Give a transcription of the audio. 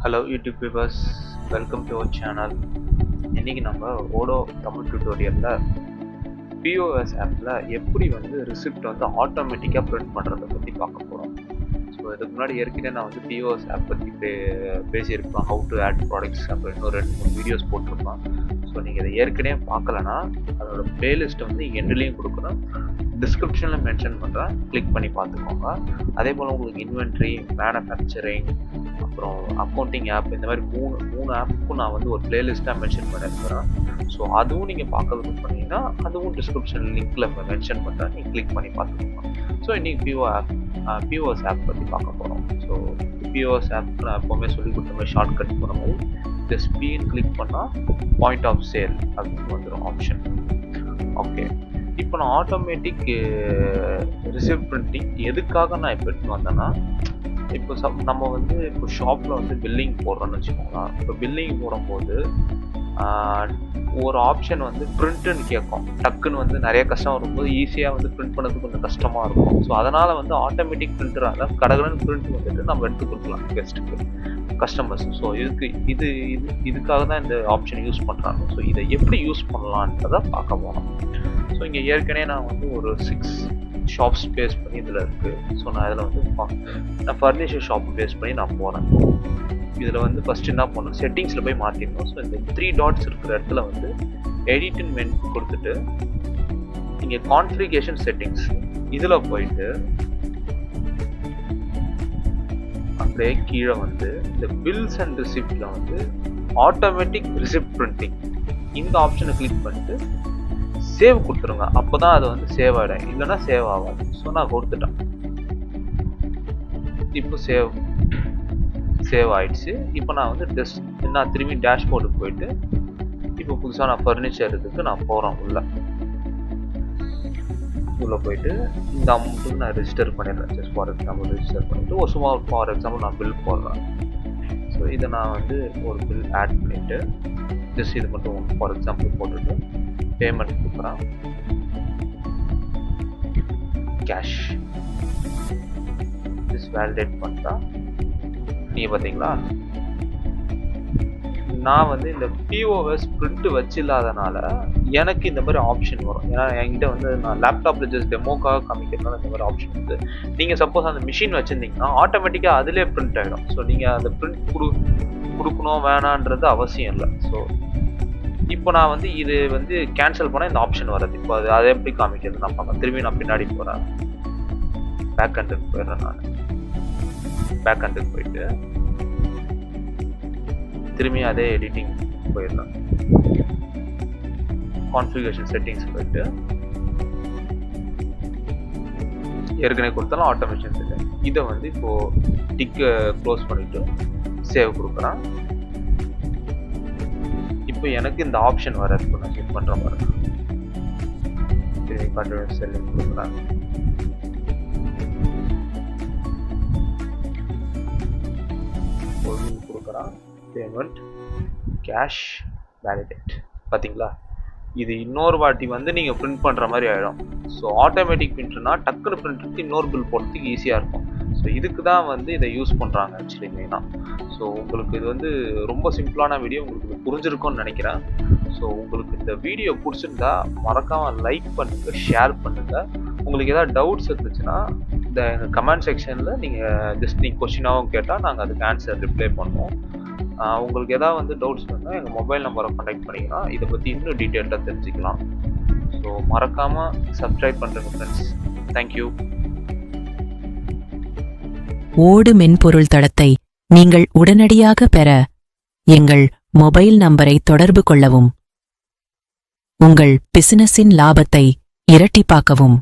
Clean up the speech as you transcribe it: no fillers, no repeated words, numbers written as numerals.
Hello YouTube viewers, welcome to our channel. இன்றைக்கி நம்ம ஓடோ Tamil டியூட்டோரியலில் POS ஆப்பில் எப்படி ரிசிப்ட் ஆட்டோமேட்டிக்காக பிரிண்ட் பண்ணுறதை பற்றி பார்க்க போகிறோம். ஸோ இதுக்கு முன்னாடி ஏற்கனவே நான் பிஓஎஸ் ஆப் பற்றி பேசியிருப்பேன். ஹவு டு ஆட் ப்ராடக்ட்ஸ் அப்புறம் இன்னும் 2-3 வீடியோஸ் போட்டிருப்பேன். ஸோ நீங்கள் இதை ஏற்கனவே பார்க்கலன்னா அதோட பிளேலிஸ்ட்டை எண்ட்லேயும் கொடுக்குறேன், டிஸ்கிரிப்ஷனில் மென்ஷன் பண்ணுறேன், கிளிக் பண்ணி பார்த்துக்கோங்க. அதே போல் உங்களுக்கு இன்வென்ட்ரி, மேனுஃபேக்சரிங், அப்புறம் அக்கௌண்டிங் ஆப், இந்த மாதிரி மூணு ஆப்புக்கும் நான் ஒரு பிளேலிஸ்ட்டாக மென்ஷன் பண்ணியிருக்கிறேன். ஸோ அதுவும் நீங்கள் பார்க்க பண்ணிங்கன்னா அதுவும் டிஸ்கிரிப்ஷன் லிங்க்கில் மென்ஷன் பண்ணுறேன், நீங்கள் கிளிக் பண்ணி பார்த்துக்கோங்க. ஸோ இன்றைக்கி பிஓஎஸ் ஆப் பற்றி பார்க்க போகிறோம். ஸோ பிஓஎஸ் ஆப் நான் எப்போவுமே சொல்லி கொடுத்த மாதிரி ஷார்ட் கட் போன மாதிரி ஜஸ்ட் பின்னு கிளிக் பண்ணால் பாயிண்ட் ஆஃப் சேல் அப்படின்னு வந்துடும் ஆப்ஷன். ஓகே, இப்போ நான் ஆட்டோமேட்டிக் ரிசிப்ட் பிரிண்டிங் எதுக்காக நான் இப்போ எடுத்து வந்தேன்னா, இப்போ நம்ம இப்போ ஷாப்பில் பில்லிங் போடுறோன்னு வச்சுக்கோங்களேன். இப்போ பில்லிங் போடும்போது ஒரு ஆப்ஷன் பிரிண்ட்டுன்னு கேட்கும். டக்குன்னு நிறைய கஷ்டம் வரும்போது ஈஸியாக பிரிண்ட் பண்ணுறதுக்கு கொஞ்சம் கஷ்டமாக இருக்கும். ஸோ அதனால் ஆட்டோமேட்டிக் பிரிண்டராக கடகடன் பிரிண்ட் நம்ம எடுத்து கொடுக்கலாம் கெஸ்ட்டுக்கு, கஸ்டமர்ஸ். ஸோ இதுக்காக தான் இந்த ஆப்ஷன் யூஸ் பண்ணுறாங்க. ஸோ இதை எப்படி யூஸ் பண்ணலான்றதை பார்க்க போனோம். ஸோ இங்கே ஏற்கனவே நான் ஒரு 6 ஷாப்ஸ் பேஸ் பண்ணி இதில் இருக்குது. ஸோ நான் இதில் நான் ஃபர்னிச்சர் ஷாப் பேஸ் பண்ணி நான் போகிறேன். இதில் ஃபஸ்ட்டு என்ன பண்ணணும், செட்டிங்ஸில் போய் மாற்றிடணும். ஸோ இந்த 3 டாட்ஸ் இருக்கிற இடத்துல எடிட் அண்ட் மெனு கொடுத்துட்டு இங்கே கான்ஃபிகரேஷன் செட்டிங்ஸ் இதில் போயிட்டு அப்படியே கீழே இந்த பில்ஸ் அண்ட் ரிசிப்டில் ஆட்டோமேட்டிக் ரிசிப்ட் பிரிண்டிங் இந்த ஆப்ஷனை கிளிக் பண்ணிட்டு சேவ் கொடுத்துருங்க. அப்போ தான் அது சேவ் ஆகிடும், இல்லைன்னா சேவ் ஆகாது. ஸோ நான் கொடுத்துட்டேன். இப்போ சேவ் ஆகிடுச்சு. இப்போ நான் நான் திரும்பி டேஷ்போர்டுக்கு போயிட்டு இப்போ புதுசாக நான் ஃபர்னிச்சர் இதுக்கு நான் போகிறேன். உள்ளே போயிட்டு இந்த அமௌண்ட்டுக்கு நான் ரெஜிஸ்டர் பண்ணிடுறேன். ஜஸ்ட் ஃபார் எக்ஸாம்பிள் ரெஜிஸ்டர் பண்ணிவிட்டு ஒரு சும்மா ஃபார் எக்ஸாம்பிள் நான் பில் போடுறேன். ஸோ இதை நான் ஒரு பில் ஆட் பண்ணிவிட்டு ஜஸ்ட் இது மட்டும் ஃபார் எக்ஸாம்பிள் போட்டுட்டு பேமெண்ட் கொடுக்குறேன். கேஷ் ஜஸ்ட் வேலிடேட் பண்ணிட்டா நீங்கள் பார்த்தீங்களா, நான் இந்த பிஓஎஸ் பிரிண்ட் வச்சு இல்லாதனால எனக்கு இந்த மாதிரி ஆப்ஷன் வரும். ஏன்னா என்கிட்ட நான் லேப்டாப்பில் ஜஸ்ட் டெமோக்காக காமிக்கிறதுனால இந்த மாதிரி ஆப்ஷன் இருக்குது. நீங்கள் சப்போஸ் அந்த மிஷின் வச்சுருந்தீங்கன்னா ஆட்டோமேட்டிக்காக அதிலே பிரிண்ட் ஆகிடும். ஸோ நீங்கள் அந்த பிரிண்ட் கொடுக்கணும் வேணான்றது அவசியம் இல்லை. ஸோ இப்போ நான் இது கேன்சல் பண்ணால் இந்த ஆப்ஷன் வராது. இப்போ அதை எப்படி காமிக்கிறது நான் பார்க்க, திரும்பி நான் பின்னாடி போகிறேன், பேக் ஹண்டுக்கு போயிடுறேன். நான் பேக் ஹண்டுக்கு போயிட்டு திரும்பி அதே எடிட்டிங் போயிடலாம். கான்ஃபிகரேஷன் செட்டிங்ஸ் போயிட்டு ஏற்கனவே கொடுத்தாலும் ஆட்டோமேஷன் செட்டிங் இதை இப்போது டிக்கை க்ளோஸ் பண்ணிவிட்டு சேவ் கொடுக்குறேன். இப்போ எனக்கு இந்த ஆப்ஷன் வர இப்போ நான் செக் பண்ணுற மாதிரி திரும்பி கண்டினியூஸ் செல்லிங் கொடுக்குறேன். கொடுக்குறேன் பேமெண்ட் கேஷ் வேலிடேட். பார்த்தீங்களா, இது இன்னொரு வாட்டி நீங்கள் பிரிண்ட் பண்ணுற மாதிரி ஆகிடும். ஸோ ஆட்டோமேட்டிக் பிரிண்ட்னா டக்குனு பிரிண்ட்டுக்கு இன்னொரு பில் போடுறதுக்கு ஈஸியாக இருக்கும். ஸோ இதுக்கு தான் இதை யூஸ் பண்ணுறாங்க ஆக்சுவலி மெயினாக. ஸோ உங்களுக்கு இது ரொம்ப சிம்பிளான வீடியோ, உங்களுக்கு இது புரிஞ்சிருக்கும்னு நினைக்கிறேன். ஸோ உங்களுக்கு இந்த வீடியோ பிடிச்சிருந்தா மறக்காமல் லைக் பண்ணுங்கள், ஷேர் பண்ணுங்கள். உங்களுக்கு ஏதாவது டவுட்ஸ் இருந்துச்சுன்னா இந்த எங்கள் கமெண்ட் செக்ஷனில் நீங்கள் கொஸ்டினாகவும் கேட்டால் நாங்கள் அதுக்கு ஆன்சர் ரிப்ளை பண்ணுவோம். உங்களுக்கு ஏதாவது டவுட்ஸ் வேணுன்னா எங்கள் மொபைல் நம்பரை கான்டாக்ட் பண்ணிங்கன்னா இதை பற்றி இன்னும் டீட்டெயிலாக தெரிஞ்சுக்கலாம். ஸோ மறக்காமல் சப்ஸ்கிரைப் பண்ணுறேங்க ஃப்ரெண்ட்ஸ். தேங்க்யூ. ஓடு மென்பொருள் தளத்தை நீங்கள் உடனடியாக பெற எங்கள் மொபைல் நம்பரை தொடர்பு கொள்ளவும். உங்கள் பிசினஸின் லாபத்தை இரட்டிப்பாக்கவும்.